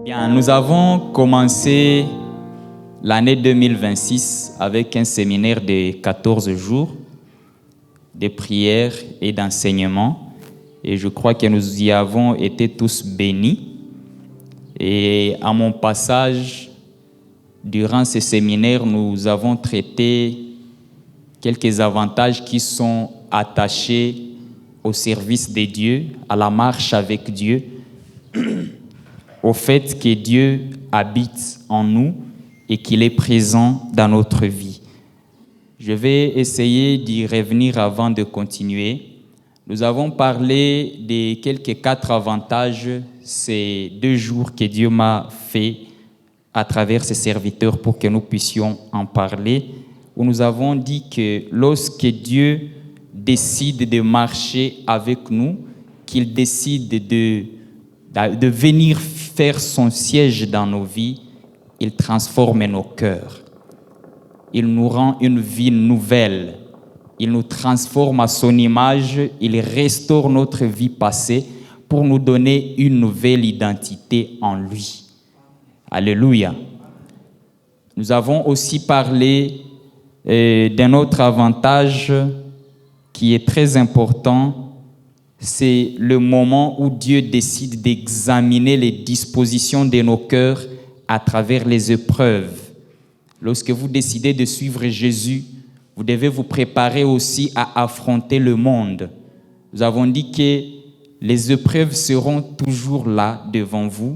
Bien, nous avons commencé l'année 2026 avec un séminaire de 14 jours de prière et d'enseignement. Et je crois que nous y avons été tous bénis. Et à mon passage, durant ce séminaire, nous avons traité quelques avantages qui sont attachés au service de Dieu, à la marche avec Dieu, au fait que Dieu habite en nous et qu'il est présent dans notre vie. Je vais essayer d'y revenir avant de continuer. Nous avons parlé de quelques 4 avantages ces 2 jours que Dieu m'a fait à travers ses serviteurs pour que nous puissions en parler, où nous avons dit que lorsque Dieu décide de marcher avec nous, qu'il décide de venir faire son siège dans nos vies, il transforme nos cœurs. Il nous rend une vie nouvelle. Il nous transforme à son image. Il restaure notre vie passée pour nous donner une nouvelle identité en lui. Alléluia. Nous avons aussi parlé d'un autre avantage qui est très important. C'est le moment où Dieu décide d'examiner les dispositions de nos cœurs à travers les épreuves. Lorsque vous décidez de suivre Jésus, vous devez vous préparer aussi à affronter le monde. Nous avons dit que les épreuves seront toujours là devant vous,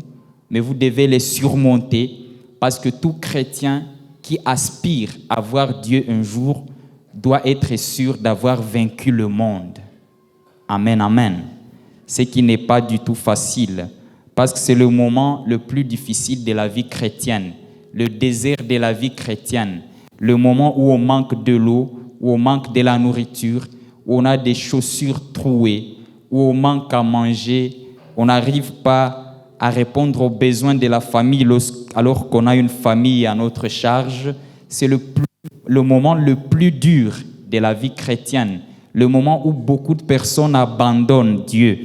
mais vous devez les surmonter parce que tout chrétien qui aspire à voir Dieu un jour doit être sûr d'avoir vaincu le monde. Amen, amen. Ce qui n'est pas du tout facile parce que c'est le moment le plus difficile de la vie chrétienne, le désert de la vie chrétienne, le moment où on manque de l'eau, où on manque de la nourriture, où on a des chaussures trouées, où on manque à manger, on n'arrive pas à répondre aux besoins de la famille alors qu'on a une famille à notre charge. C'est le moment le plus dur de la vie chrétienne, le moment où beaucoup de personnes abandonnent Dieu,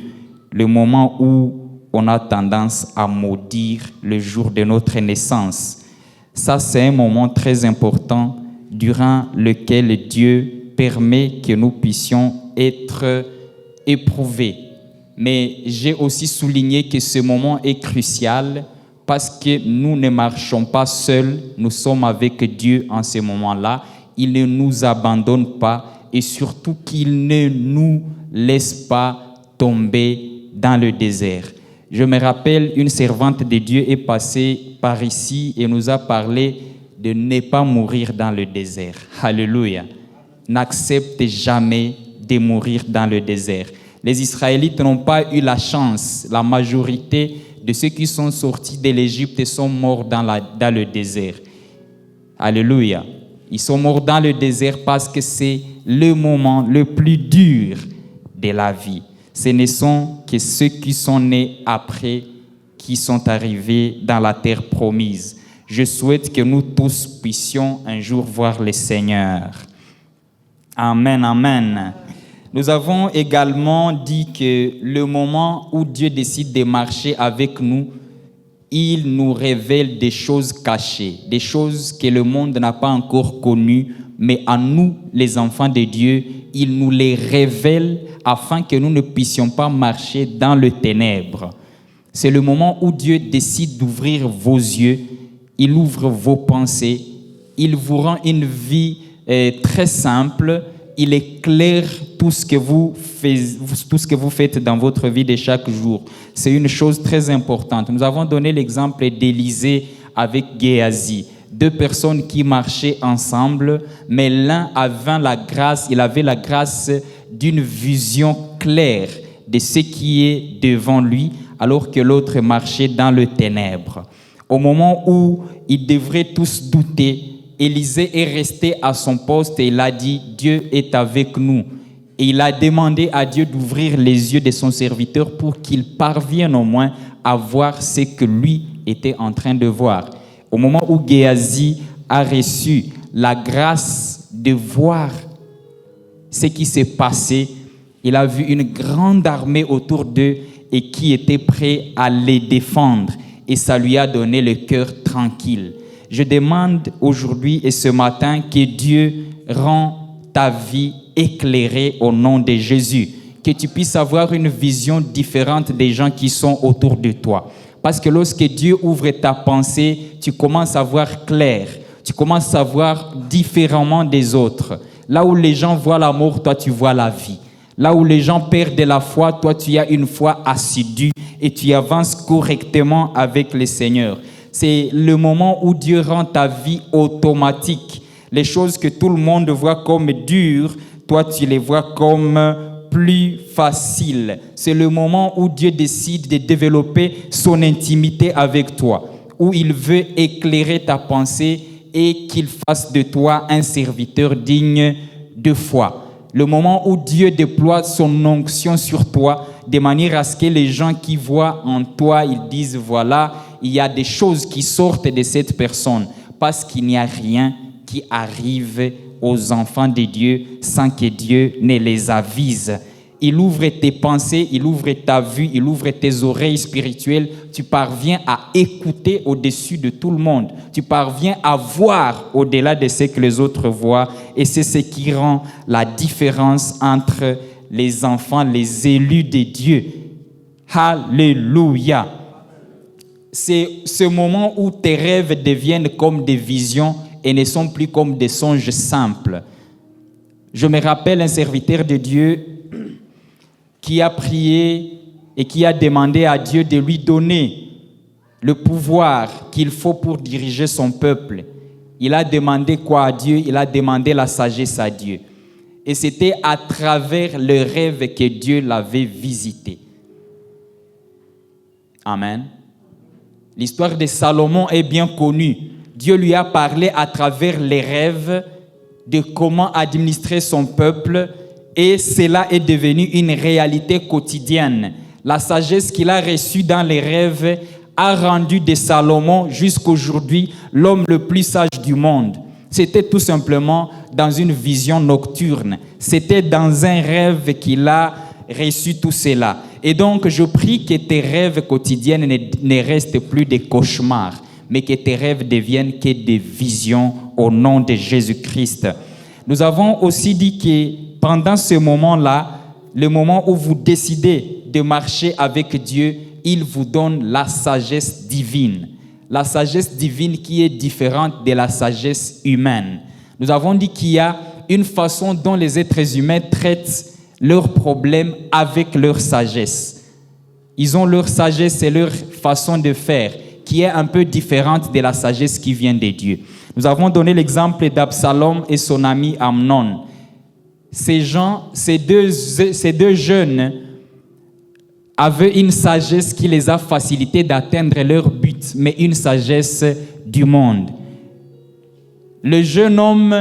le moment où on a tendance à maudire le jour de notre naissance. Ça, c'est un moment très important durant lequel Dieu permet que nous puissions être éprouvés. Mais j'ai aussi souligné que ce moment est crucial parce que nous ne marchons pas seuls, nous sommes avec Dieu en ce moment-là. Il ne nous abandonne pas et surtout qu'il ne nous laisse pas tomber dans le désert. Je me rappelle, une servante de Dieu est passée par ici et nous a parlé de ne pas mourir dans le désert. Alléluia. N'accepte jamais de mourir dans le désert. Les Israélites n'ont pas eu la chance. La majorité de ceux qui sont sortis de l'Égypte sont morts dans le désert. Alléluia. Ils sont morts dans le désert parce que c'est le moment le plus dur de la vie. Ce ne sont que ceux qui sont nés après qui sont arrivés dans la terre promise. Je souhaite que nous tous puissions un jour voir le Seigneur. Amen, amen. Nous avons également dit que le moment où Dieu décide de marcher avec nous, il nous révèle des choses cachées, des choses que le monde n'a pas encore connues, mais à nous, les enfants de Dieu, il nous les révèle afin que nous ne puissions pas marcher dans le ténèbre. C'est le moment où Dieu décide d'ouvrir vos yeux, il ouvre vos pensées, il vous rend une vie très simple, il éclaire tout ce que vous faites dans votre vie de chaque jour. C'est une chose très importante. Nous avons donné l'exemple d'Élisée avec Géasi. 2 personnes qui marchaient ensemble, mais l'un avait la grâce d'une vision claire de ce qui est devant lui, alors que l'autre marchait dans le ténèbre. Au moment où ils devraient tous douter, Élisée est resté à son poste et il a dit « Dieu est avec nous ». Et il a demandé à Dieu d'ouvrir les yeux de son serviteur pour qu'il parvienne au moins à voir ce que lui était en train de voir. Au moment où Géasi a reçu la grâce de voir ce qui s'est passé. Il a vu une grande armée autour d'eux et qui était prêt à les défendre. Et ça lui a donné le cœur tranquille. Je demande aujourd'hui et ce matin que Dieu rend ta vie éclairée au nom de Jésus. Que tu puisses avoir une vision différente des gens qui sont autour de toi. Parce que lorsque Dieu ouvre ta pensée, tu commences à voir clair. Tu commences à voir différemment des autres. Là où les gens voient la mort, toi tu vois la vie. Là où les gens perdent de la foi, toi tu as une foi assidue et tu avances correctement avec le Seigneur. C'est le moment où Dieu rend ta vie automatique. Les choses que tout le monde voit comme dures, toi tu les vois comme plus faciles. C'est le moment où Dieu décide de développer son intimité avec toi, où il veut éclairer ta pensée et qu'il fasse de toi un serviteur digne de foi. Le moment où Dieu déploie son onction sur toi, de manière à ce que les gens qui voient en toi, ils disent, voilà, il y a des choses qui sortent de cette personne, parce qu'il n'y a rien qui arrive aux enfants de Dieu sans que Dieu ne les avise. Il ouvre tes pensées, il ouvre ta vue, il ouvre tes oreilles spirituelles. Tu parviens à écouter au-dessus de tout le monde. Tu parviens à voir au-delà de ce que les autres voient. Et c'est ce qui rend la différence entre les enfants, les élus de Dieu. Alléluia. C'est ce moment où tes rêves deviennent comme des visions et ne sont plus comme des songes simples. Je me rappelle un serviteur de Dieu qui a prié et qui a demandé à Dieu de lui donner le pouvoir qu'il faut pour diriger son peuple. Il a demandé quoi à Dieu? Il a demandé la sagesse à Dieu. Et c'était à travers le rêve que Dieu l'avait visité. Amen. L'histoire de Salomon est bien connue. Dieu lui a parlé à travers les rêves de comment administrer son peuple. Et cela est devenu une réalité quotidienne. La sagesse qu'il a reçue dans les rêves a rendu de Salomon jusqu'aujourd'hui l'homme le plus sage du monde. C'était tout simplement dans une vision nocturne. C'était dans un rêve qu'il a reçu tout cela. Et donc, je prie que tes rêves quotidiens ne restent plus des cauchemars, mais que tes rêves deviennent que des visions au nom de Jésus-Christ. Nous avons aussi dit que pendant ce moment-là, le moment où vous décidez de marcher avec Dieu, il vous donne la sagesse divine. La sagesse divine qui est différente de la sagesse humaine. Nous avons dit qu'il y a une façon dont les êtres humains traitent leurs problèmes avec leur sagesse. Ils ont leur sagesse et leur façon de faire qui est un peu différente de la sagesse qui vient de Dieu. Nous avons donné l'exemple d'Absalom et son ami Amnon. Ces deux jeunes avaient une sagesse qui les a facilité d'atteindre leur but, mais une sagesse du monde. Le jeune homme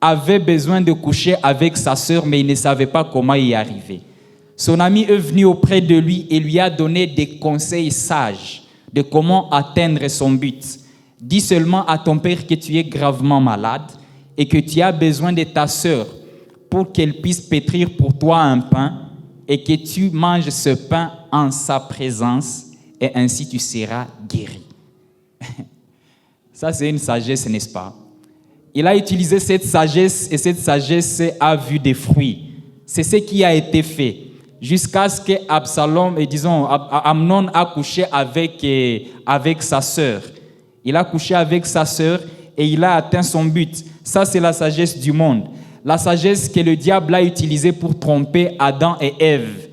avait besoin de coucher avec sa sœur, mais il ne savait pas comment y arriver. Son ami est venu auprès de lui et lui a donné des conseils sages de comment atteindre son but. Dis seulement à ton père que tu es gravement malade et que tu as besoin de ta sœur pour qu'elle puisse pétrir pour toi un pain et que tu manges ce pain en sa présence et ainsi tu seras guéri. Ça, c'est une sagesse, n'est-ce pas? Il a utilisé cette sagesse et cette sagesse a vu des fruits. C'est ce qui a été fait jusqu'à ce que Amnon a couché avec sa sœur. Il a couché avec sa sœur et il a atteint son but. Ça, c'est la sagesse du monde. La sagesse que le diable a utilisée pour tromper Adam et Ève.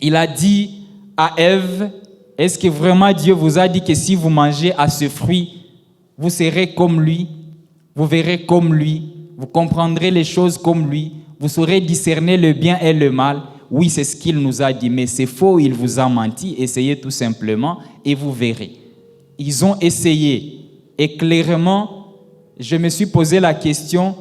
Il a dit à Ève, est-ce que vraiment Dieu vous a dit que si vous mangez à ce fruit, vous serez comme lui, vous verrez comme lui, vous comprendrez les choses comme lui, vous saurez discerner le bien et le mal. Oui, c'est ce qu'il nous a dit, mais c'est faux, il vous a menti. Essayez tout simplement et vous verrez. Ils ont essayé. Et clairement, je me suis posé la question,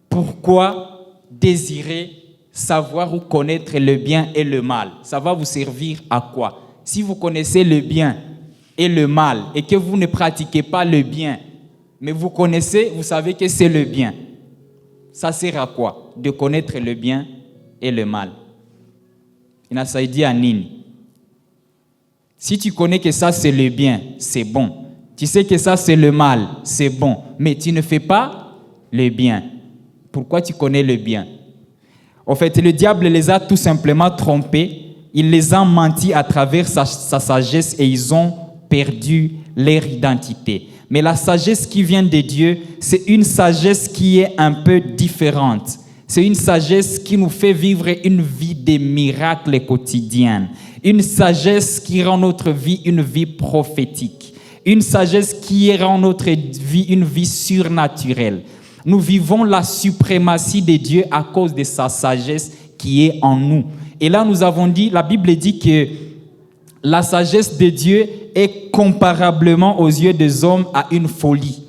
pourquoi désirer savoir ou connaître le bien et le mal? Ça va vous servir à quoi? Si vous connaissez le bien et le mal et que vous ne pratiquez pas le bien, mais vous connaissez, vous savez que c'est le bien. ça sert à quoi? De connaître le bien et le mal. Inasaidia nini? Si tu connais que ça c'est le bien, c'est bon. Tu sais que ça c'est le mal, c'est bon. Mais tu ne fais pas le bien. Pourquoi tu connais le bien? En fait, le diable les a tout simplement trompés. Il les a menti à travers sa sagesse et ils ont perdu leur identité. Mais la sagesse qui vient de Dieu, c'est une sagesse qui est un peu différente. C'est une sagesse qui nous fait vivre une vie de miracles quotidiens. Une sagesse qui rend notre vie une vie prophétique. Une sagesse qui rend notre vie une vie surnaturelle. Nous vivons la suprématie de Dieu à cause de sa sagesse qui est en nous. Et là, nous avons dit, la Bible dit que la sagesse de Dieu est comparablement aux yeux des hommes à une folie.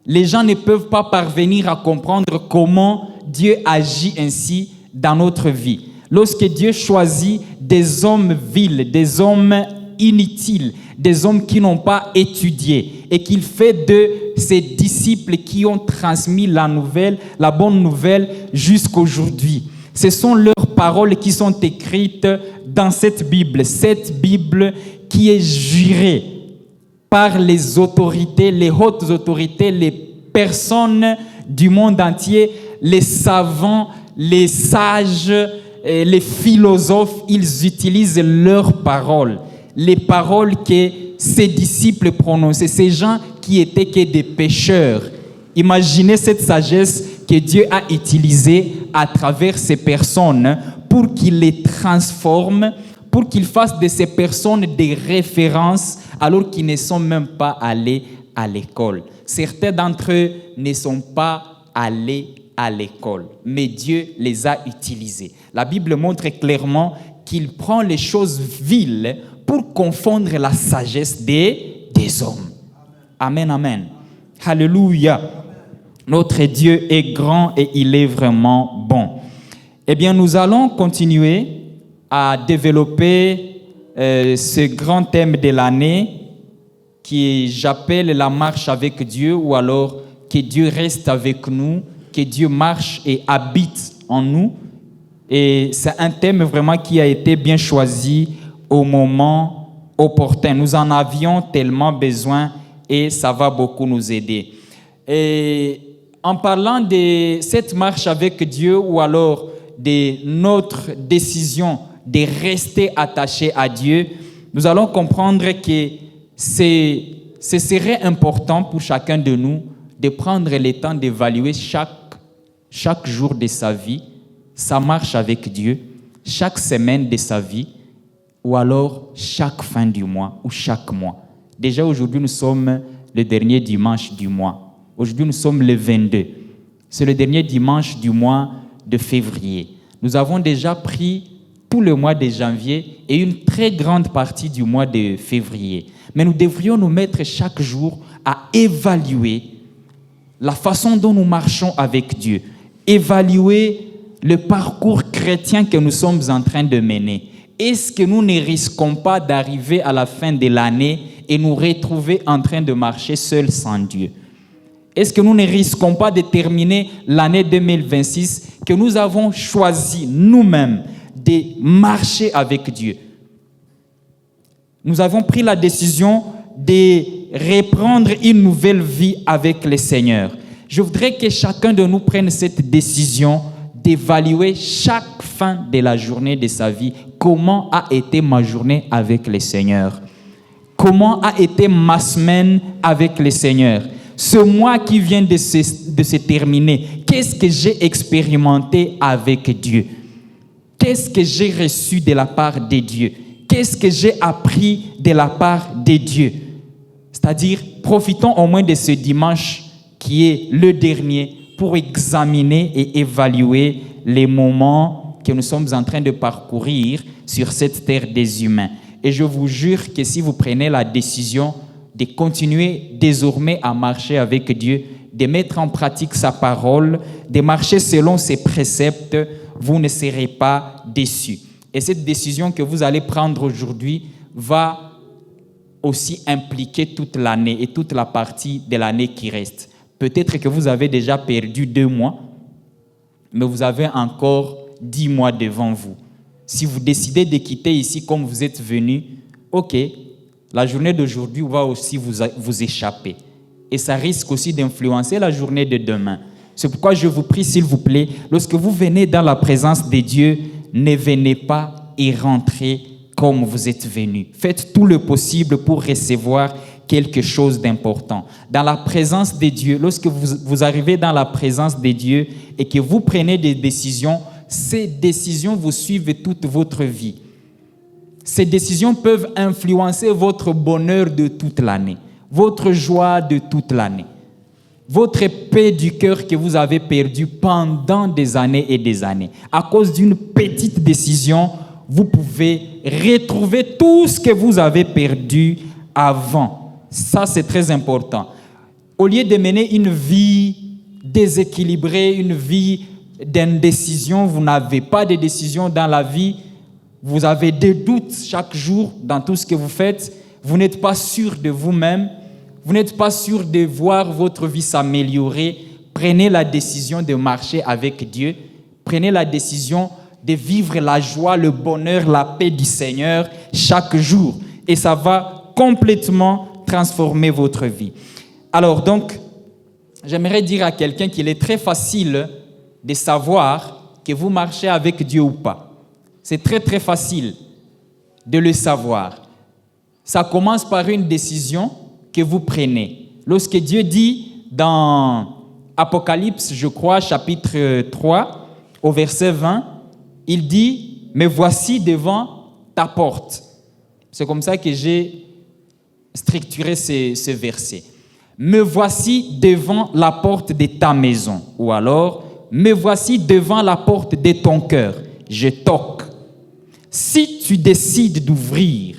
Les gens ne peuvent pas parvenir à comprendre comment Dieu agit ainsi dans notre vie. Lorsque Dieu choisit des hommes vils, des hommes inutiles, des hommes qui n'ont pas étudié et qu'il fait de ses disciples qui ont transmis la bonne nouvelle jusqu'aujourd'hui. Ce sont leurs paroles qui sont écrites dans cette Bible qui est jurée par les autorités, les hautes autorités, les personnes du monde entier, les savants, les sages, les philosophes. Ils utilisent leurs paroles, les paroles que ces disciples prononçaient, ces gens qui étaient que des pécheurs. Imaginez cette sagesse que Dieu a utilisée à travers ces personnes pour qu'il les transforme, pour qu'il fasse de ces personnes des références alors qu'ils ne sont même pas allés à l'école. Certains d'entre eux ne sont pas allés à l'école, mais Dieu les a utilisés. La Bible montre clairement qu'il prend les choses viles pour confondre la sagesse des hommes. Amen, amen. Alléluia. Notre Dieu est grand et il est vraiment bon. Eh bien, nous allons continuer à développer ce grand thème de l'année qui j'appelle la marche avec Dieu, ou alors que Dieu reste avec nous, que Dieu marche et habite en nous. Et c'est un thème vraiment qui a été bien choisi au moment opportun. Nous en avions tellement besoin et ça va beaucoup nous aider. Et en parlant de cette marche avec Dieu, ou alors de notre décision de rester attaché à Dieu, nous allons comprendre que ce serait important pour chacun de nous de prendre le temps d'évaluer chaque jour de sa vie, sa marche avec Dieu, chaque semaine de sa vie, ou alors chaque fin du mois ou chaque mois. Déjà aujourd'hui, nous sommes le dernier dimanche du mois. Aujourd'hui, nous sommes le 22. C'est le dernier dimanche du mois de février. Nous avons déjà pris tout le mois de janvier et une très grande partie du mois de février. Mais nous devrions nous mettre chaque jour à évaluer la façon dont nous marchons avec Dieu, évaluer le parcours chrétien que nous sommes en train de mener. Est-ce que nous ne risquons pas d'arriver à la fin de l'année et nous retrouver en train de marcher seuls sans Dieu? Est-ce que nous ne risquons pas de terminer l'année 2026 que nous avons choisi nous-mêmes de marcher avec Dieu? Nous avons pris la décision de reprendre une nouvelle vie avec le Seigneur. Je voudrais que chacun de nous prenne cette décision d'évaluer chaque fin de la journée de sa vie. Comment a été ma journée avec le Seigneur? Comment a été ma semaine avec le Seigneur? Ce mois qui vient de se terminer, qu'est-ce que j'ai expérimenté avec Dieu? Qu'est-ce que j'ai reçu de la part de Dieu? Qu'est-ce que j'ai appris de la part de Dieu? C'est-à-dire, profitons au moins de ce dimanche qui est le dernier pour examiner et évaluer les moments que nous sommes en train de parcourir sur cette terre des humains. Et je vous jure que si vous prenez la décision de continuer désormais à marcher avec Dieu, de mettre en pratique sa parole, de marcher selon ses préceptes, vous ne serez pas déçus. Et cette décision que vous allez prendre aujourd'hui va aussi impliquer toute l'année et toute la partie de l'année qui reste. Peut-être que vous avez déjà perdu 2 mois, mais vous avez encore 10 mois devant vous. Si vous décidez de quitter ici comme vous êtes venu, ok, la journée d'aujourd'hui va aussi vous échapper. Et ça risque aussi d'influencer la journée de demain. C'est pourquoi je vous prie, s'il vous plaît, lorsque vous venez dans la présence de Dieu, ne venez pas et rentrez comme vous êtes venu. Faites tout le possible pour recevoir quelque chose d'important. Dans la présence de Dieu, lorsque vous arrivez dans la présence de Dieu et que vous prenez des décisions, ces décisions vous suivent toute votre vie. Ces décisions peuvent influencer votre bonheur de toute l'année, votre joie de toute l'année, votre paix du cœur que vous avez perdu pendant des années et des années. À cause d'une petite décision, vous pouvez retrouver tout ce que vous avez perdu avant. Ça, c'est très important. Au lieu de mener une vie déséquilibrée, une vie d'indécision, vous n'avez pas de décision dans la vie, vous avez des doutes chaque jour dans tout ce que vous faites, vous n'êtes pas sûr de vous-même, vous n'êtes pas sûr de voir votre vie s'améliorer, prenez la décision de marcher avec Dieu, prenez la décision de vivre la joie, le bonheur, la paix du Seigneur chaque jour. Et ça va complètement transformer votre vie. Alors donc, j'aimerais dire à quelqu'un qu'il est très facile de savoir que vous marchez avec Dieu ou pas. C'est très très facile de le savoir. Ça commence par une décision que vous prenez. Lorsque Dieu dit dans Apocalypse, je crois, chapitre 3, au verset 20, il dit « Me voici devant ta porte ». C'est comme ça que j'ai structuré ce verset. « Me voici devant la porte de ta maison » ou alors « Me voici devant la porte de ton cœur, je toque. Si tu décides d'ouvrir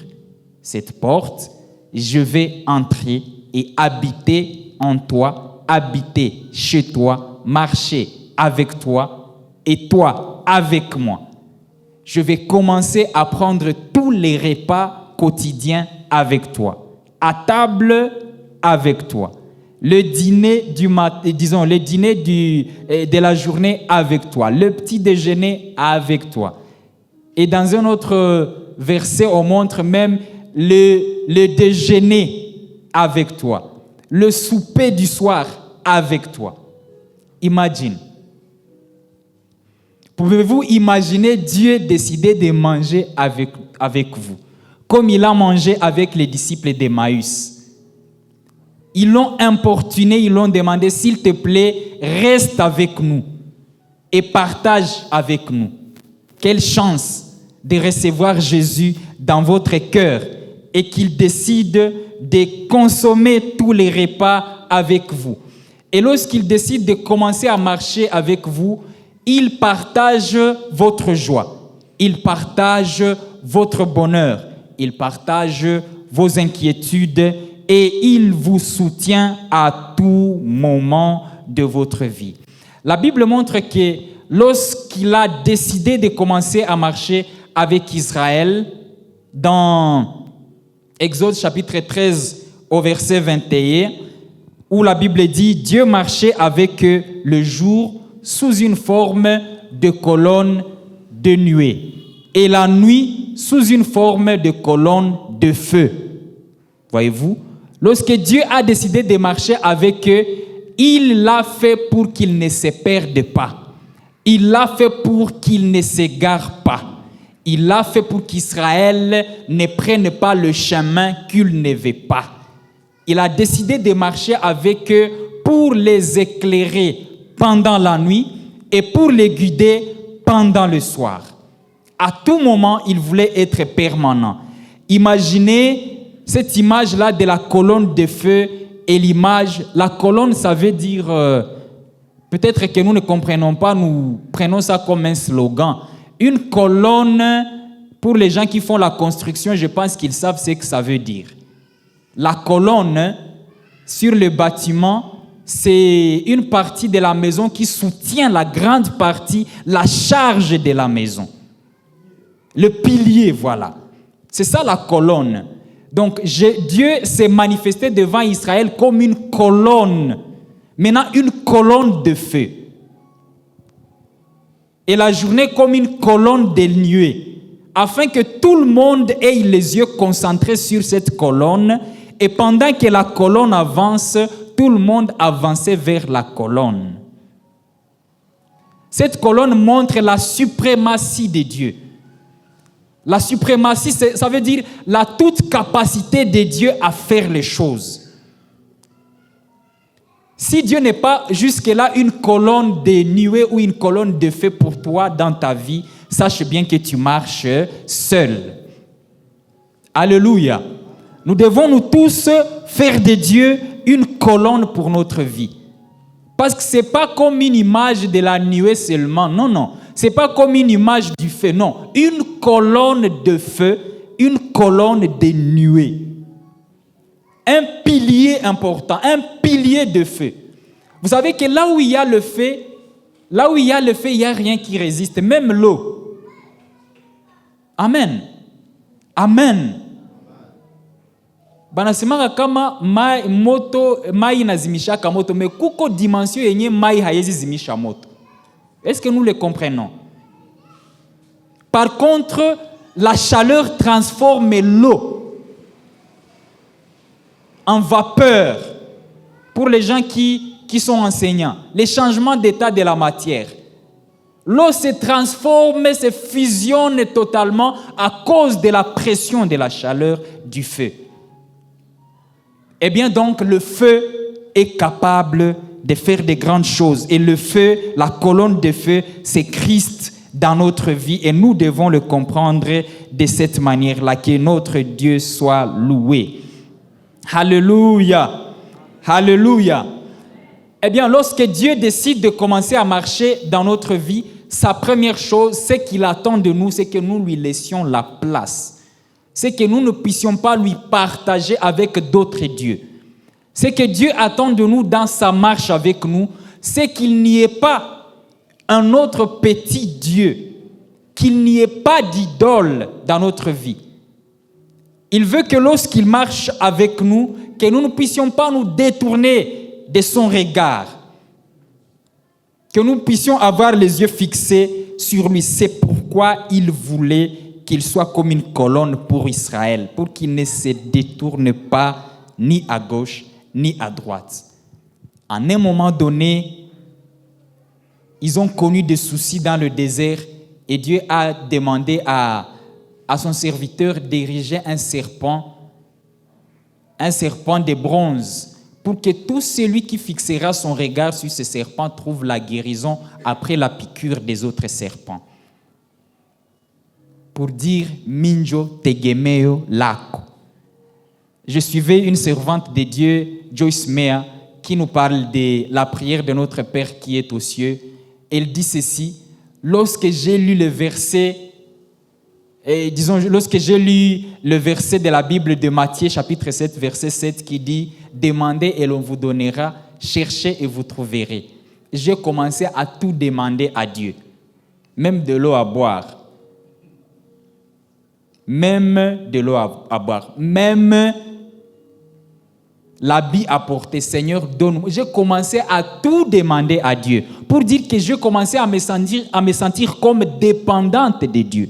cette porte, je vais entrer et habiter en toi, habiter chez toi, marcher avec toi et toi avec moi. Je vais commencer à prendre tous les repas quotidiens avec toi, à table avec toi, le dîner du matin, disons le dîner de la journée avec toi, le petit déjeuner avec toi. Et dans un autre verset, on montre même le déjeuner avec toi, le souper du soir avec toi. Imagine. Pouvez-vous imaginer Dieu décider de manger avec vous, comme il a mangé avec les disciples d'Emmaüs? Ils l'ont importuné, ils l'ont demandé, s'il te plaît, reste avec nous et partage avec nous. Quelle chance de recevoir Jésus dans votre cœur et qu'il décide de consommer tous les repas avec vous. Et lorsqu'il décide de commencer à marcher avec vous, il partage votre joie, il partage votre bonheur, il partage vos inquiétudes et il vous soutient à tout moment de votre vie. La Bible montre que lorsqu'il a décidé de commencer à marcher avec Israël, dans Exode chapitre 13 au verset 21, où la Bible dit « Dieu marchait avec eux le jour sous une forme de colonne de nuée, et la nuit sous une forme de colonne de feu. » Voyez-vous, lorsque Dieu a décidé de marcher avec eux, il l'a fait pour qu'ils ne se perdent pas. Il l'a fait pour qu'ils ne s'égarent pas. Il l'a fait pour qu'Israël ne prenne pas le chemin qu'il ne veut pas. Il a décidé de marcher avec eux pour les éclairer pendant la nuit et pour les guider pendant le soir. À tout moment, il voulait être permanent. Imaginez cette image-là de la colonne de feu et l'image. La colonne, ça veut dire, peut-être que nous ne comprenons pas, nous prenons ça comme un slogan. Une colonne, pour les gens qui font la construction, je pense qu'ils savent ce que ça veut dire. La colonne, sur le bâtiment, c'est une partie de la maison qui soutient la grande partie, la charge de la maison. Le pilier, voilà. C'est ça la colonne. Donc, Dieu s'est manifesté devant Israël comme une colonne. Maintenant, une colonne de feu. et la journée comme une colonne de nuée, afin que tout le monde ait les yeux concentrés sur cette colonne, et pendant que la colonne avance, tout le monde avançait vers la colonne. Cette colonne montre la suprématie de Dieu. La suprématie, ça veut dire la toute capacité de Dieu à faire les choses. Si Dieu n'est pas jusque-là une colonne de nuée ou une colonne de feu pour toi dans ta vie, sache bien que tu marches seul. Alléluia. Nous devons nous tous faire de Dieu une colonne pour notre vie. Parce que ce n'est pas comme une image de la nuée seulement. Non, non. Ce n'est pas comme une image du feu. Non. Une colonne de feu, une colonne de nuée. Un pilier important, un pilier de feu. Vous savez que là où il y a le feu, il n'y a rien qui résiste, même l'eau. Amen. Amen. Banasemaka kama mai inazimishaka moto, mais kuko dimension yenye mai hayezi zimisha moto. Est-ce que nous le comprenons? Par contre, la chaleur transforme l'eau en vapeur. Pour les gens qui sont enseignants, les changements d'état de la matière. L'eau se transforme, se fusionne totalement à cause de la pression de la chaleur du feu. Eh bien donc, le feu est capable de faire de grandes choses. Et le feu, la colonne de feu, c'est Christ dans notre vie. Et nous devons le comprendre de cette manière-là, que notre Dieu soit loué. Alléluia. Alléluia. Eh bien, lorsque Dieu décide de commencer à marcher dans notre vie, sa première chose, c'est qu'il attend de nous, c'est que nous lui laissions la place. C'est que nous ne puissions pas lui partager avec d'autres dieux. C'est que Dieu attend de nous dans sa marche avec nous, c'est qu'il n'y ait pas un autre petit Dieu, qu'il n'y ait pas d'idole dans notre vie. Il veut que lorsqu'il marche avec nous, que nous ne puissions pas nous détourner de son regard, que nous puissions avoir les yeux fixés sur lui. C'est pourquoi il voulait qu'il soit comme une colonne pour Israël, pour qu'il ne se détourne pas ni à gauche ni à droite. À un moment donné, ils ont connu des soucis dans le désert et Dieu a demandé à son serviteur d'ériger un serpent de bronze, pour que tout celui qui fixera son regard sur ce serpent trouve la guérison après la piqûre des autres serpents. Pour dire Minjo Tegemeo Lako. Je suivais une servante de Dieu, Joyce Meyer, qui nous parle de la prière de notre Père qui est aux cieux. Elle dit ceci: lorsque j'ai lu le verset, lorsque j'ai lu le verset de la Bible de Matthieu, chapitre 7, verset 7, qui dit « Demandez et l'on vous donnera, cherchez et vous trouverez ». J'ai commencé à tout demander à Dieu, même de l'eau à boire. Même de l'eau à boire. Même l'habit à porter. Seigneur, donne-moi. J'ai commencé à tout demander à Dieu pour dire que je commençais à me sentir comme dépendante de Dieu.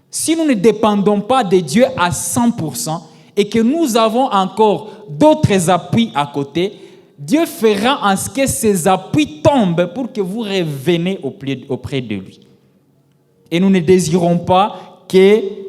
Si nous ne dépendons pas de Dieu à 100% et que nous avons encore d'autres appuis à côté, Dieu fera en ce que ces appuis tombent pour que vous reveniez auprès de lui. Et nous ne désirons pas que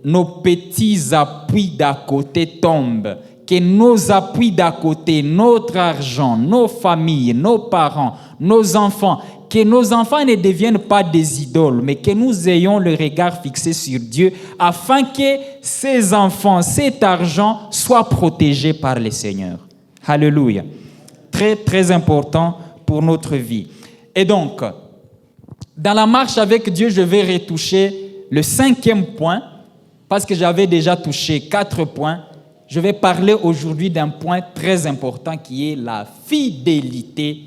nos petits appuis d'à côté tombent, que nos appuis d'à côté, notre argent, nos familles, nos parents, nos enfants, que nos enfants ne deviennent pas des idoles, mais que nous ayons le regard fixé sur Dieu afin que ces enfants, cet argent soit protégé par le Seigneur. Alléluia. Très, très important pour notre vie. Et donc, dans la marche avec Dieu, je vais retoucher le 5e point, parce que j'avais déjà touché 4 points. Je vais parler aujourd'hui d'un point très important qui est la fidélité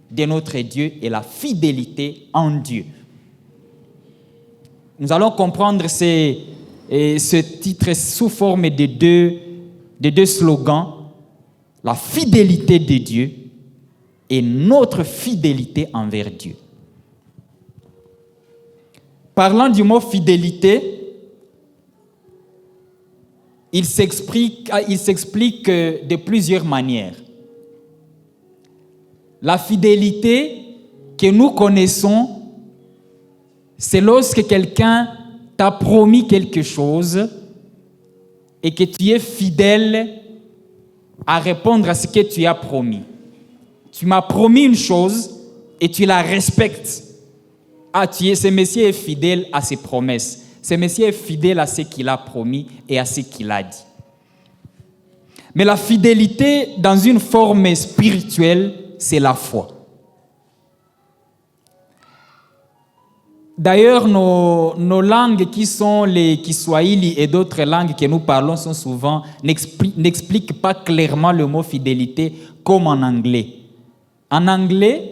de notre Dieu et la fidélité en Dieu. Nous allons comprendre ce titre sous forme de deux slogans: la fidélité de Dieu et notre fidélité envers Dieu. Parlant du mot fidélité, il s'explique de plusieurs manières. La fidélité que nous connaissons, c'est lorsque quelqu'un t'a promis quelque chose et que tu es fidèle à répondre à ce que tu as promis. Tu m'as promis une chose et tu la respectes. Ce monsieur est fidèle à ses promesses. Ce monsieur est fidèle à ce qu'il a promis et à ce qu'il a dit. Mais la fidélité dans une forme spirituelle, c'est la foi. D'ailleurs, nos langues qui sont les Kiswahili et d'autres langues que nous parlons sont souvent n'expliquent pas clairement le mot fidélité comme en anglais. En anglais,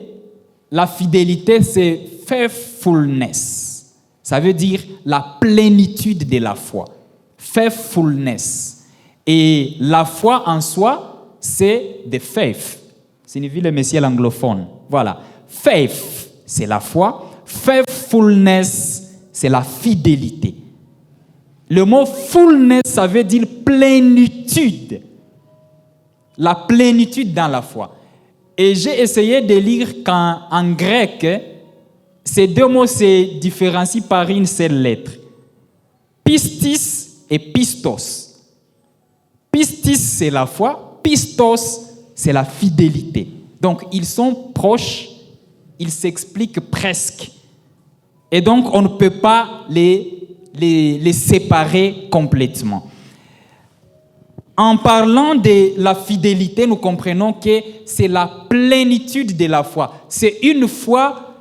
la fidélité, c'est faithfulness. Ça veut dire la plénitude de la foi. Faithfulness. Et la foi en soi, c'est the faith. Signifie le messier anglophone. Voilà. Faith, c'est la foi. Faithfulness, c'est la fidélité. Le mot fullness, ça veut dire plénitude. La plénitude dans la foi. Et j'ai essayé de lire qu'en grec, ces deux mots se différencient par une seule lettre. Pistis et pistos. Pistis, c'est la foi. Pistos, c'est la fidélité. Donc, ils sont proches, ils s'expliquent presque. Et donc, on ne peut pas les séparer complètement. En parlant de la fidélité, nous comprenons que c'est la plénitude de la foi. C'est une foi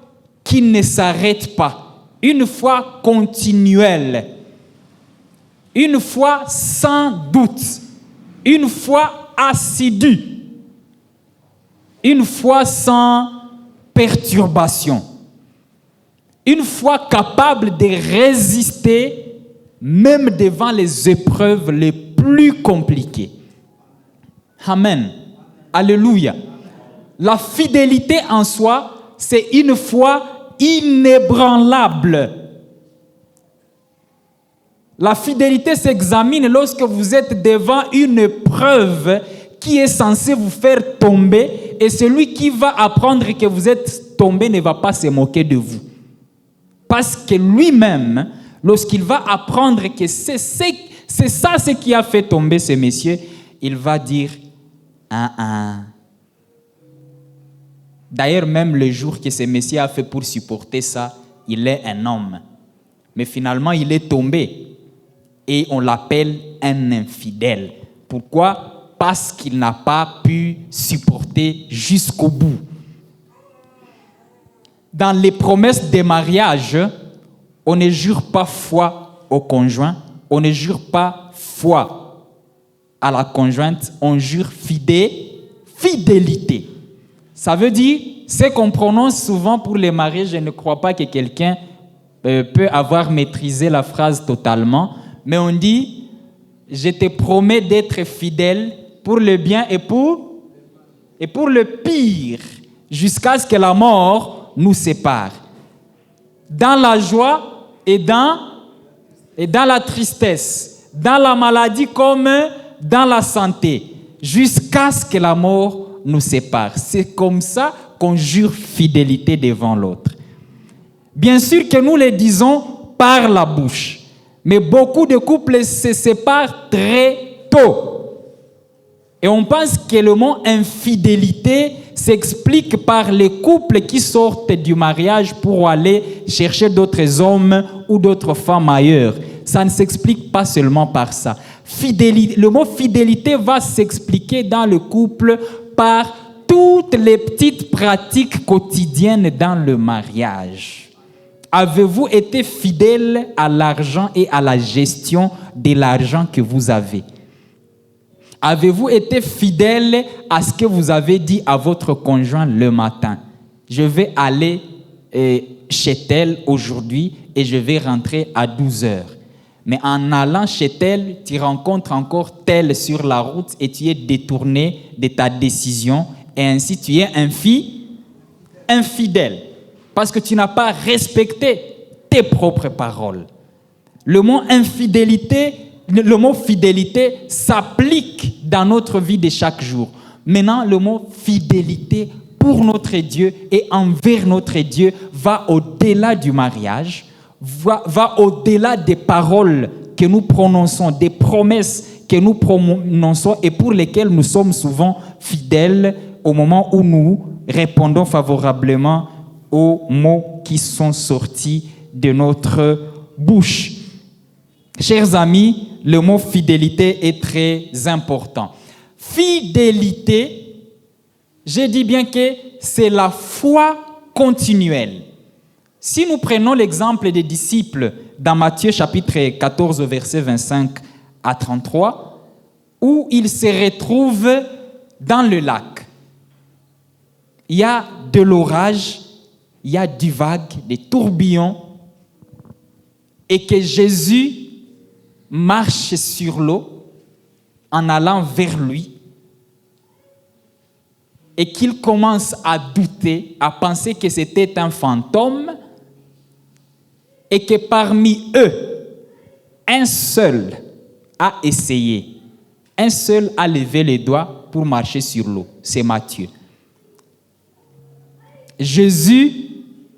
qui ne s'arrête pas, une foi continuelle, une foi sans doute, une foi assidue, une foi sans perturbation, une foi capable de résister même devant les épreuves les plus compliquées. Amen. Alléluia. La fidélité en soi, c'est une foi inébranlable. La fidélité s'examine lorsque vous êtes devant une épreuve qui est censée vous faire tomber, et celui qui va apprendre que vous êtes tombé ne va pas se moquer de vous. Parce que lui-même, lorsqu'il va apprendre que c'est ça ce qui a fait tomber ce monsieur, il va dire D'ailleurs, même le jour que ce monsieur a fait pour supporter ça, il est un homme. Mais finalement, il est tombé. Et on l'appelle un infidèle. Pourquoi? Parce qu'il n'a pas pu supporter jusqu'au bout. Dans les promesses de mariage, on ne jure pas foi au conjoint, on ne jure pas foi à la conjointe, on jure fidélité. Ça veut dire, ce qu'on prononce souvent pour les mariés, je ne crois pas que quelqu'un peut avoir maîtrisé la phrase totalement, mais on dit, je te promets d'être fidèle pour le bien et pour le pire, jusqu'à ce que la mort nous sépare. Dans la joie et dans la tristesse, dans la maladie comme dans la santé, jusqu'à ce que la mort nous sépare. C'est comme ça qu'on jure fidélité devant l'autre. Bien sûr que nous le disons par la bouche, mais beaucoup de couples se séparent très tôt. Et on pense que le mot infidélité s'explique par les couples qui sortent du mariage pour aller chercher d'autres hommes ou d'autres femmes ailleurs. Ça ne s'explique pas seulement par ça. Le mot fidélité va s'expliquer dans le couple par toutes les petites pratiques quotidiennes dans le mariage. Avez-vous été fidèle à l'argent et à la gestion de l'argent que vous avez? Avez-vous été fidèle à ce que vous avez dit à votre conjoint le matin? Je vais aller chez tel aujourd'hui et je vais rentrer à 12 heures. Mais en allant chez tel, tu rencontres encore tel sur la route et tu es détourné de ta décision et ainsi tu es infidèle parce que tu n'as pas respecté tes propres paroles. Le mot infidélité, le mot fidélité s'applique dans notre vie de chaque jour. Maintenant, le mot fidélité pour notre Dieu et envers notre Dieu va au-delà du mariage, va au-delà des paroles que nous prononçons, des promesses que nous prononçons et pour lesquelles nous sommes souvent fidèles au moment où nous répondons favorablement aux mots qui sont sortis de notre bouche. Chers amis, le mot fidélité est très important. Fidélité, je dis bien que c'est la foi continuelle. Si nous prenons l'exemple des disciples dans Matthieu chapitre 14, verset 25 à 33, où ils se retrouvent dans le lac. Il y a de l'orage, il y a du vague, des tourbillons, et que Jésus marche sur l'eau en allant vers lui, et qu'il commence à douter, à penser que c'était un fantôme, et que parmi eux, un seul a essayé, un seul a levé les doigts pour marcher sur l'eau, c'est Matthieu. Jésus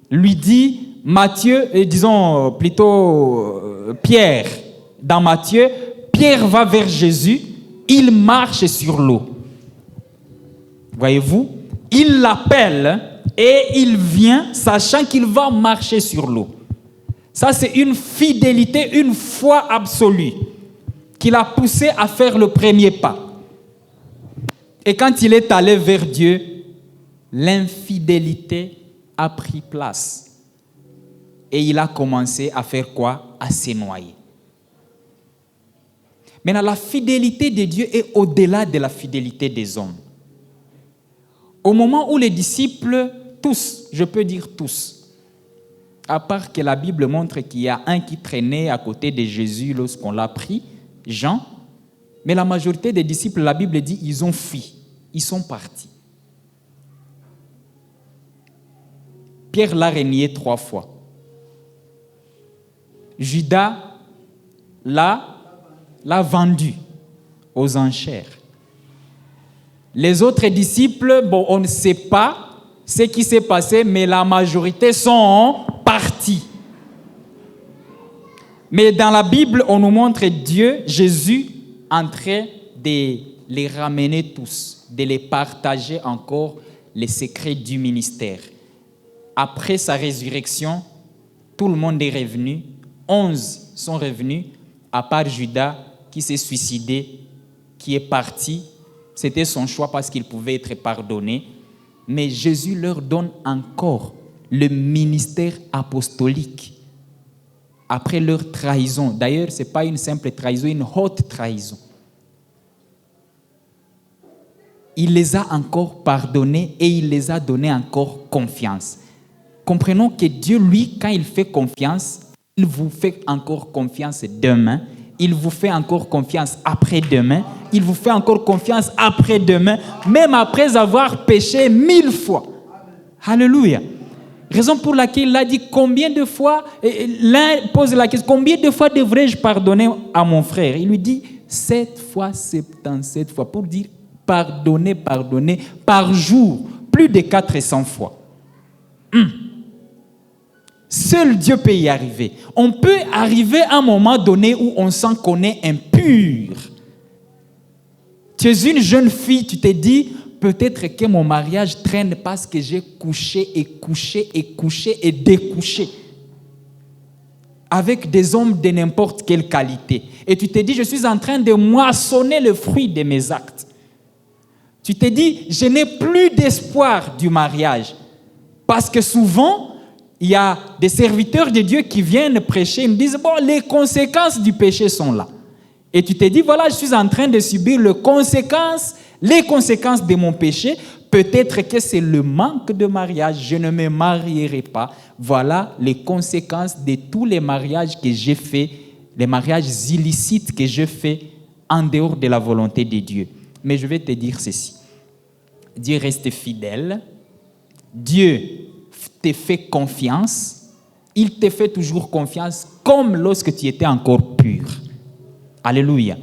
lui dit, Matthieu, disons plutôt Pierre, dans Matthieu, Pierre va vers Jésus, il marche sur l'eau. Voyez-vous, il l'appelle et il vient sachant qu'il va marcher sur l'eau. Ça, c'est une fidélité, une foi absolue qui l'a poussé à faire le premier pas. Et quand il est allé vers Dieu, l'infidélité a pris place. Et il a commencé à faire quoi? À se noyer. Maintenant, la fidélité de Dieu est au-delà de la fidélité des hommes. Au moment où les disciples, tous, je peux dire tous, à part que la Bible montre qu'il y a un qui traînait à côté de Jésus lorsqu'on l'a pris, Jean, mais la majorité des disciples, la Bible dit, ils ont fui, ils sont partis. Pierre l'a renié 3 fois. Judas l'a vendu aux enchères. Les autres disciples, bon, on ne sait pas ce qui s'est passé, mais la majorité sont partis. Mais dans la Bible, on nous montre Dieu, Jésus, en train de les ramener tous, de les partager encore les secrets du ministère. Après sa résurrection, tout le monde est revenu. 11 sont revenus, à part Judas qui s'est suicidé, qui est parti. C'était son choix parce qu'il pouvait être pardonné. Mais Jésus leur donne encore le ministère apostolique après leur trahison. D'ailleurs, ce n'est pas une simple trahison, une haute trahison. Il les a encore pardonnés et il les a donné encore confiance. Comprenons que Dieu, lui, quand il fait confiance, il vous fait encore confiance demain, il vous fait encore confiance après-demain, il vous fait encore confiance après-demain, même après avoir péché 1000 fois. Alléluia. Raison pour laquelle il a dit combien de fois, l'un pose la question, combien de fois devrais-je pardonner à mon frère? Il lui dit 7 fois 77 fois, pour dire pardonner par jour, plus de 400 fois. Seul Dieu peut y arriver. On peut arriver à un moment donné où on sent qu'on est impur. Tu es une jeune fille, tu te dis, peut-être que mon mariage traîne parce que j'ai couché et découché avec des hommes de n'importe quelle qualité. Et tu te dis, je suis en train de moissonner le fruit de mes actes. Tu te dis, je n'ai plus d'espoir du mariage. Parce que souvent, il y a des serviteurs de Dieu qui viennent prêcher, ils me disent, bon, les conséquences du péché sont là. Et tu te dis, voilà, je suis en train de subir les conséquences de mon péché. Peut-être que c'est le manque de mariage, je ne me marierai pas. Voilà les conséquences de tous les mariages que j'ai faits, les mariages illicites que je fais en dehors de la volonté de Dieu. Mais je vais te dire ceci. Dieu reste fidèle. Dieu te fait confiance. Il te fait toujours confiance comme lorsque tu étais encore pur. Alléluia.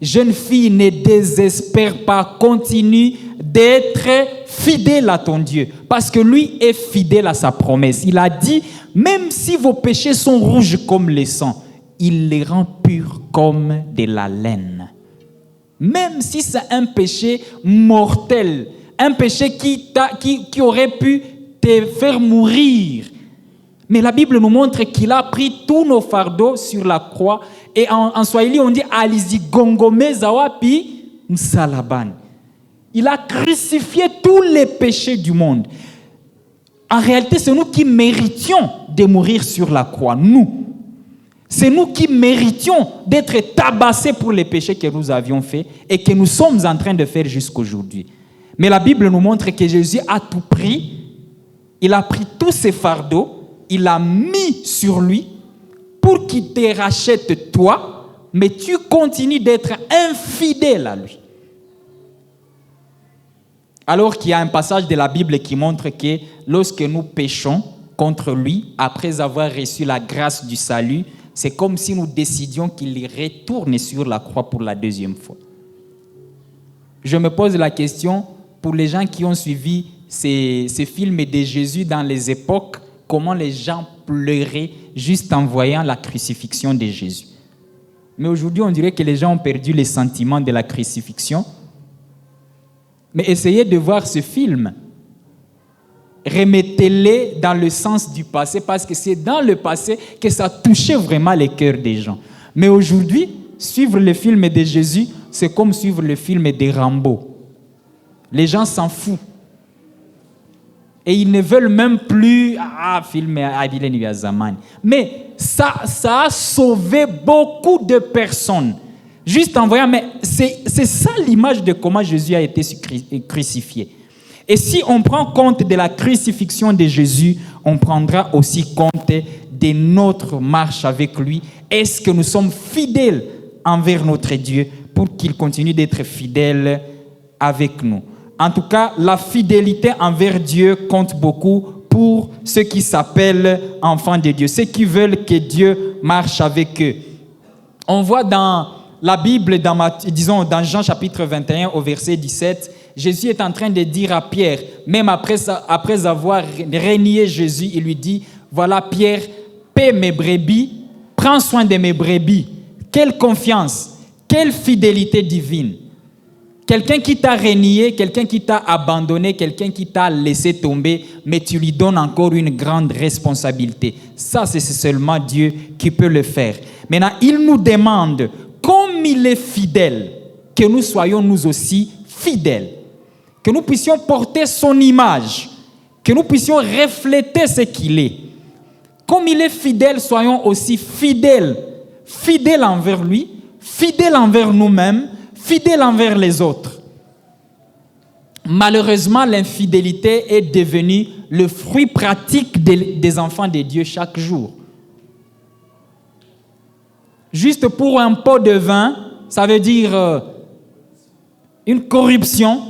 Jeune fille, ne désespère pas, continue d'être fidèle à ton Dieu, parce que lui est fidèle à sa promesse. Il a dit, même si vos péchés sont rouges comme le sang, il les rend purs comme de la laine. Même si c'est un péché mortel, un péché qui aurait pu te faire mourir. Mais la Bible nous montre qu'il a pris tous nos fardeaux sur la croix. Et en Swahili, on dit « Alizi gongome zawapi msalaban ». Il a crucifié tous les péchés du monde. En réalité, c'est nous qui méritions de mourir sur la croix. Nous. C'est nous qui méritions d'être tabassés pour les péchés que nous avions faits et que nous sommes en train de faire jusqu'aujourd'hui. Mais la Bible nous montre que Jésus a tout pris. Il a pris tous ses fardeaux. Il a mis sur lui pour qu'il te rachète toi, mais tu continues d'être infidèle à lui. Alors qu'il y a un passage de la Bible qui montre que lorsque nous péchons contre lui, après avoir reçu la grâce du salut, c'est comme si nous décidions qu'il retourne sur la croix pour la deuxième fois. Je me pose la question, pour les gens qui ont suivi ces films de Jésus dans les époques, comment les gens pleuraient juste en voyant la crucifixion de Jésus. Mais aujourd'hui, on dirait que les gens ont perdu les sentiments de la crucifixion. Mais essayez de voir ce film. Remettez-les dans le sens du passé, parce que c'est dans le passé que ça touchait vraiment les cœurs des gens. Mais aujourd'hui, suivre le film de Jésus, c'est comme suivre le film de Rambo. Les gens s'en foutent. Et ils ne veulent même plus film Adile Niyazaman. Mais ça a sauvé beaucoup de personnes. Juste en voyant, mais c'est ça l'image de comment Jésus a été crucifié. Et si on prend compte de la crucifixion de Jésus, on prendra aussi compte de notre marche avec lui. Est-ce que nous sommes fidèles envers notre Dieu pour qu'il continue d'être fidèle avec nous? En tout cas, la fidélité envers Dieu compte beaucoup pour ceux qui s'appellent enfants de Dieu, ceux qui veulent que Dieu marche avec eux. On voit dans la Bible, dans Jean chapitre 21 au verset 17, Jésus est en train de dire à Pierre, même après avoir renié Jésus, il lui dit, voilà Pierre, paie mes brebis, prends soin de mes brebis. Quelle confiance, quelle fidélité divine. Quelqu'un qui t'a renié, quelqu'un qui t'a abandonné, quelqu'un qui t'a laissé tomber, mais tu lui donnes encore une grande responsabilité. Ça, c'est seulement Dieu qui peut le faire. Maintenant, il nous demande, comme il est fidèle, que nous soyons nous aussi fidèles. Que nous puissions porter son image, que nous puissions refléter ce qu'il est. Comme il est fidèle, soyons aussi fidèles. Fidèles envers lui, fidèles envers nous-mêmes, fidèles envers les autres. Malheureusement, l'infidélité est devenue le fruit pratique des enfants de Dieu chaque jour. Juste pour un pot de vin, ça veut dire une corruption.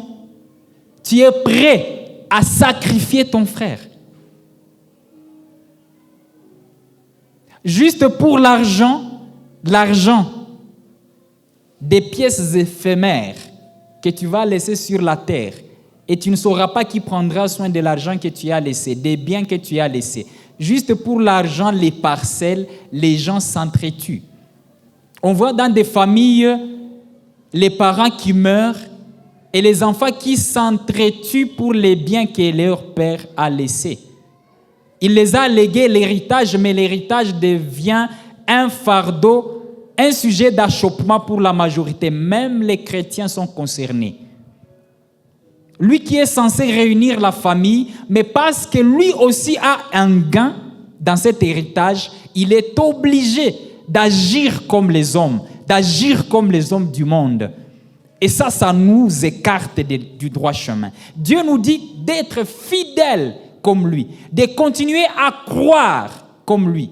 Tu es prêt à sacrifier ton frère. Juste pour l'argent, des pièces éphémères que tu vas laisser sur la terre et tu ne sauras pas qui prendra soin de l'argent que tu as laissé, des biens que tu as laissés. Juste pour l'argent, les parcelles, les gens s'entretuent. On voit dans des familles les parents qui meurent et les enfants qui s'entretuent pour les biens que leur père a laissés. Il les a légués l'héritage, mais l'héritage devient un fardeau, un sujet d'achoppement pour la majorité. Même les chrétiens sont concernés. Lui qui est censé réunir la famille, mais parce que lui aussi a un gain dans cet héritage, il est obligé d'agir comme les hommes, d'agir comme les hommes du monde. Et ça nous écarte du droit chemin. Dieu nous dit d'être fidèles comme lui, de continuer à croire comme lui,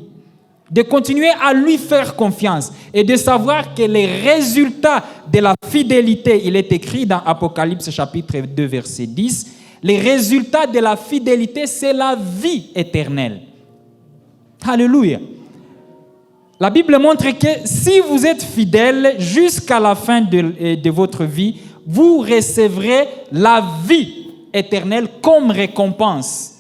de continuer à lui faire confiance et de savoir que les résultats de la fidélité, il est écrit dans Apocalypse chapitre 2 verset 10, les résultats de la fidélité, c'est la vie éternelle. Alléluia. La Bible montre que si vous êtes fidèle jusqu'à la fin de votre vie, vous recevrez la vie éternelle comme récompense.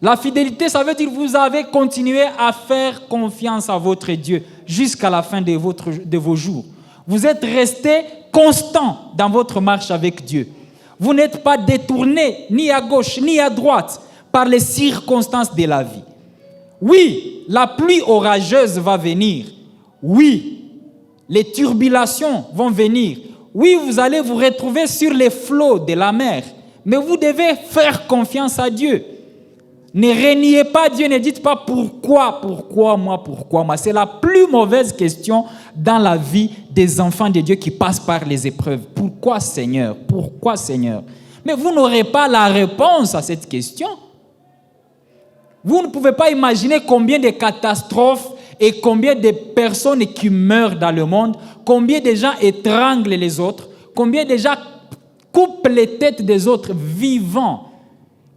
La fidélité, ça veut dire que vous avez continué à faire confiance à votre Dieu jusqu'à la fin de vos jours. Vous êtes resté constant dans votre marche avec Dieu. Vous n'êtes pas détourné ni à gauche ni à droite par les circonstances de la vie. Oui, la pluie orageuse va venir. Oui, les turbilations vont venir. Oui, vous allez vous retrouver sur les flots de la mer. Mais vous devez faire confiance à Dieu. Ne reniez pas Dieu, ne dites pas pourquoi moi. C'est la plus mauvaise question dans la vie des enfants de Dieu qui passent par les épreuves. Pourquoi Seigneur? Pourquoi Seigneur? Mais vous n'aurez pas la réponse à cette question. Vous ne pouvez pas imaginer combien de catastrophes et combien de personnes qui meurent dans le monde, combien de gens étranglent les autres, combien de gens coupent les têtes des autres vivants.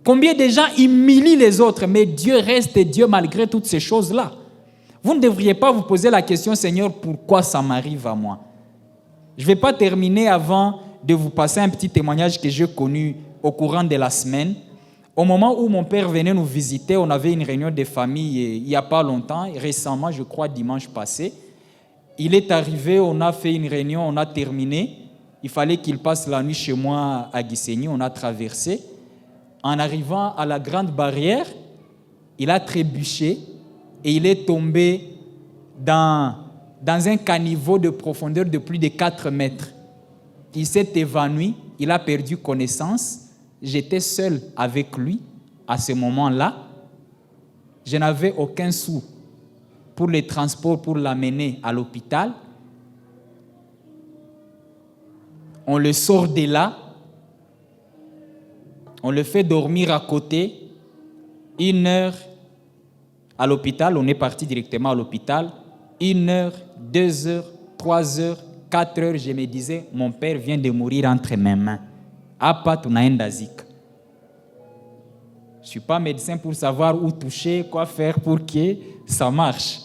Combien de gens humilient les autres, mais Dieu reste Dieu malgré toutes ces choses-là. Vous ne devriez pas vous poser la question, Seigneur, pourquoi ça m'arrive à moi? Je ne vais pas terminer avant de vous passer un petit témoignage que j'ai connu au courant de la semaine. Au moment où mon père venait nous visiter, on avait une réunion de famille il n'y a pas longtemps, récemment, je crois dimanche passé. Il est arrivé, on a fait une réunion, on a terminé. Il fallait qu'il passe la nuit chez moi à Gisenyi, on a traversé. En arrivant à la grande barrière, il a trébuché et il est tombé dans un caniveau de profondeur de plus de 4 mètres. Il s'est évanoui, il a perdu connaissance. J'étais seul avec lui à ce moment-là. Je n'avais aucun sou pour les transports, pour l'amener à l'hôpital. On le sort de là. On le fait dormir à côté, 1 heure à l'hôpital, on est parti directement à l'hôpital, 1 heure, 2 heures, 3 heures, 4 heures, je me disais, mon père vient de mourir entre mes mains. Apa tunaenda zika. Je ne suis pas médecin pour savoir où toucher, quoi faire pour que ça marche.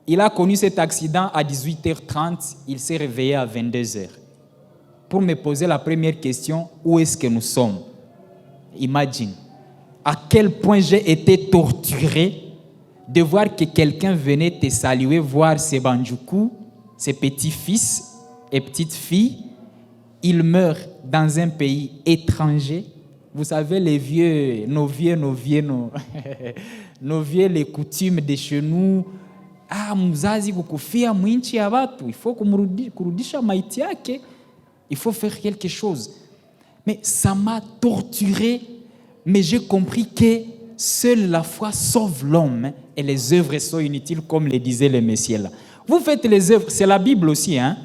Il a connu cet accident à 18h30, il s'est réveillé à 22h. Pour me poser la première question, où est-ce que nous sommes? Imagine, à quel point j'ai été torturé de voir que quelqu'un venait te saluer, voir ses bandjoukou, ses petits-fils et petites-filles. Ils meurent dans un pays étranger. Vous savez, nos vieux, les coutumes de chez nous. Mzazi kukufia mwinchi ya watu, il faut kurudisha maiti yake. Il faut faire quelque chose. Mais ça m'a torturé, mais j'ai compris que seule la foi sauve l'homme et les œuvres sont inutiles, comme le disait le Messie là. Vous faites les œuvres, c'est la Bible aussi. Hein?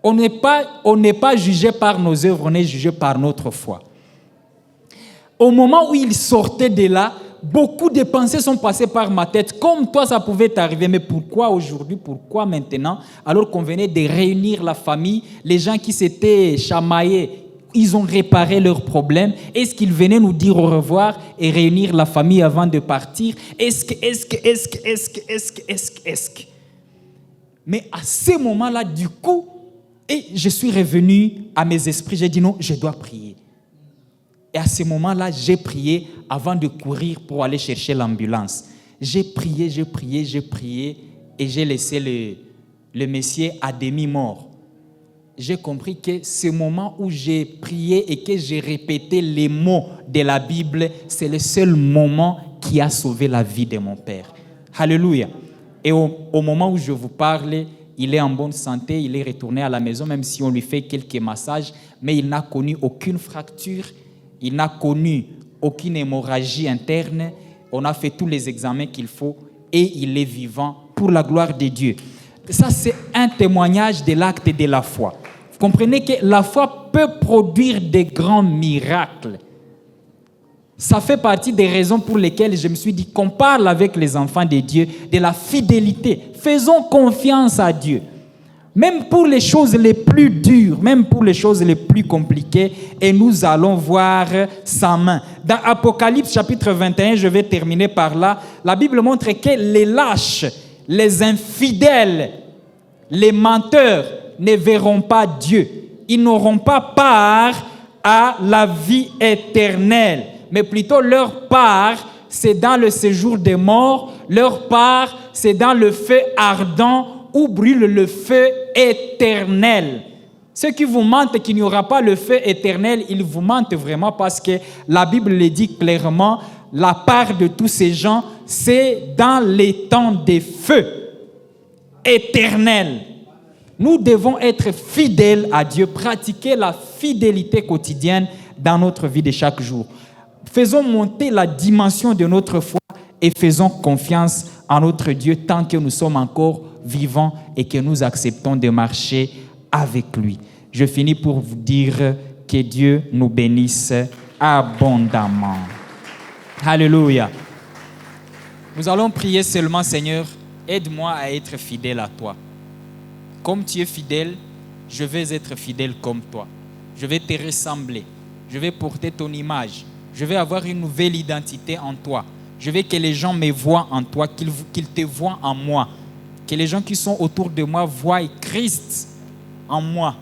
On n'est pas jugé par nos œuvres, on est jugé par notre foi. Au moment où il sortait de là, beaucoup de pensées sont passées par ma tête. Comme toi, ça pouvait t'arriver. Mais pourquoi aujourd'hui? Pourquoi maintenant? Alors qu'on venait de réunir la famille, les gens qui s'étaient chamaillés, ils ont réparé leurs problèmes. Est-ce qu'ils venaient nous dire au revoir et réunir la famille avant de partir? Est-ce que Mais à ce moment-là, du coup, je suis revenu à mes esprits. J'ai dit non, je dois prier. Et à ce moment-là, j'ai prié avant de courir pour aller chercher l'ambulance. J'ai prié et j'ai laissé le Messie à demi-mort. J'ai compris que ce moment où j'ai prié et que j'ai répété les mots de la Bible, c'est le seul moment qui a sauvé la vie de mon père. Alléluia. Et au moment où je vous parle, il est en bonne santé, il est retourné à la maison, même si on lui fait quelques massages, mais il n'a connu aucune fracture. Il n'a connu aucune hémorragie interne. On a fait tous les examens qu'il faut et il est vivant pour la gloire de Dieu. Ça, c'est un témoignage de l'acte de la foi. Vous comprenez que la foi peut produire des grands miracles. Ça fait partie des raisons pour lesquelles je me suis dit qu'on parle avec les enfants de Dieu de la fidélité. Faisons confiance à Dieu. même pour les choses les plus dures, même pour les choses les plus compliquées, et nous allons voir sa main. Dans Apocalypse chapitre 21, je vais terminer par là, la Bible montre que les lâches, les infidèles, les menteurs ne verront pas Dieu. Ils n'auront pas part à la vie éternelle, mais plutôt leur part, c'est dans le séjour des morts, leur part, c'est dans le feu ardent où brûle le feu éternel. Ceux qui vous mentent qu'il n'y aura pas le feu éternel, ils vous mentent vraiment parce que la Bible le dit clairement, la part de tous ces gens, c'est dans les temps des feux éternels. Nous devons être fidèles à Dieu, pratiquer la fidélité quotidienne dans notre vie de chaque jour. Faisons monter la dimension de notre foi et faisons confiance en notre Dieu tant que nous sommes encore vivants et que nous acceptons de marcher avec lui. Je finis pour vous dire que Dieu nous bénisse abondamment. Alléluia. Nous allons prier seulement, Seigneur, aide-moi à être fidèle à toi. Comme tu es fidèle, je vais être fidèle comme toi. Je vais te ressembler. Je vais porter ton image. Je vais avoir une nouvelle identité en toi. Je veux que les gens me voient en toi, qu'ils te voient en moi. Que les gens qui sont autour de moi voient Christ en moi.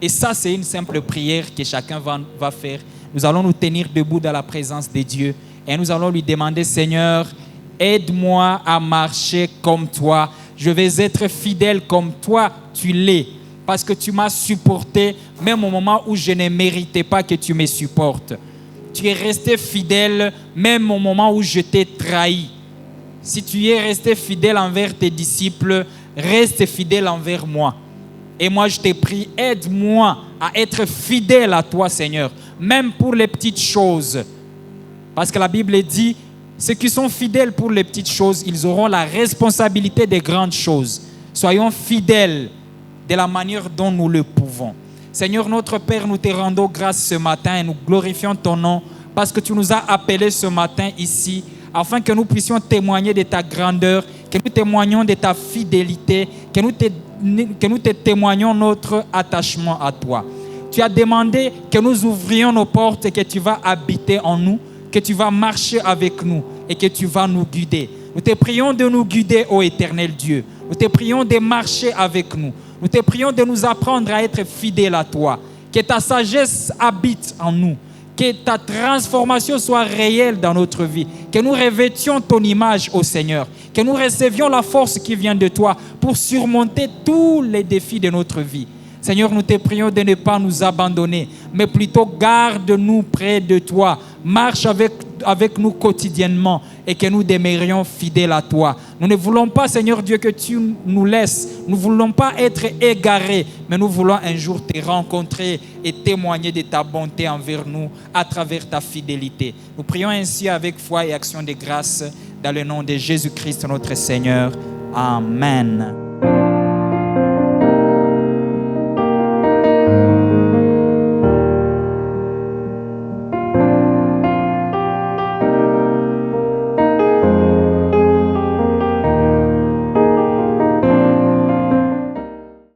Et ça, c'est une simple prière que chacun va faire. Nous allons nous tenir debout dans la présence de Dieu et nous allons lui demander, Seigneur, aide-moi à marcher comme toi. Je vais être fidèle comme toi, tu l'es. Parce que tu m'as supporté, même au moment où je ne méritais pas que tu me supportes. Tu es resté fidèle, même au moment où je t'ai trahi. Si tu es resté fidèle envers tes disciples, reste fidèle envers moi. Et moi, je te prie, aide-moi à être fidèle à toi, Seigneur, même pour les petites choses. Parce que la Bible dit, ceux qui sont fidèles pour les petites choses, ils auront la responsabilité des grandes choses. Soyons fidèles de la manière dont nous le pouvons. Seigneur, notre Père, nous te rendons grâce ce matin et nous glorifions ton nom parce que tu nous as appelés ce matin ici afin que nous puissions témoigner de ta grandeur, que nous témoignions de ta fidélité, que nous te témoignions notre attachement à toi. Tu as demandé que nous ouvrions nos portes et que tu vas habiter en nous, que tu vas marcher avec nous et que tu vas nous guider. Nous te prions de nous guider, ô éternel Dieu. Nous te prions de marcher avec nous. Nous te prions de nous apprendre à être fidèles à toi. Que ta sagesse habite en nous. Que ta transformation soit réelle dans notre vie. Que nous revêtions ton image, ô Seigneur. Que nous recevions la force qui vient de toi pour surmonter tous les défis de notre vie. Seigneur, nous te prions de ne pas nous abandonner, mais plutôt garde-nous près de toi. Marche avec nous quotidiennement et que nous demeurions fidèles à toi. Nous ne voulons pas, Seigneur Dieu, que tu nous laisses. Nous ne voulons pas être égarés, mais nous voulons un jour te rencontrer et témoigner de ta bonté envers nous à travers ta fidélité. Nous prions ainsi avec foi et action de grâce dans le nom de Jésus-Christ, notre Seigneur. Amen.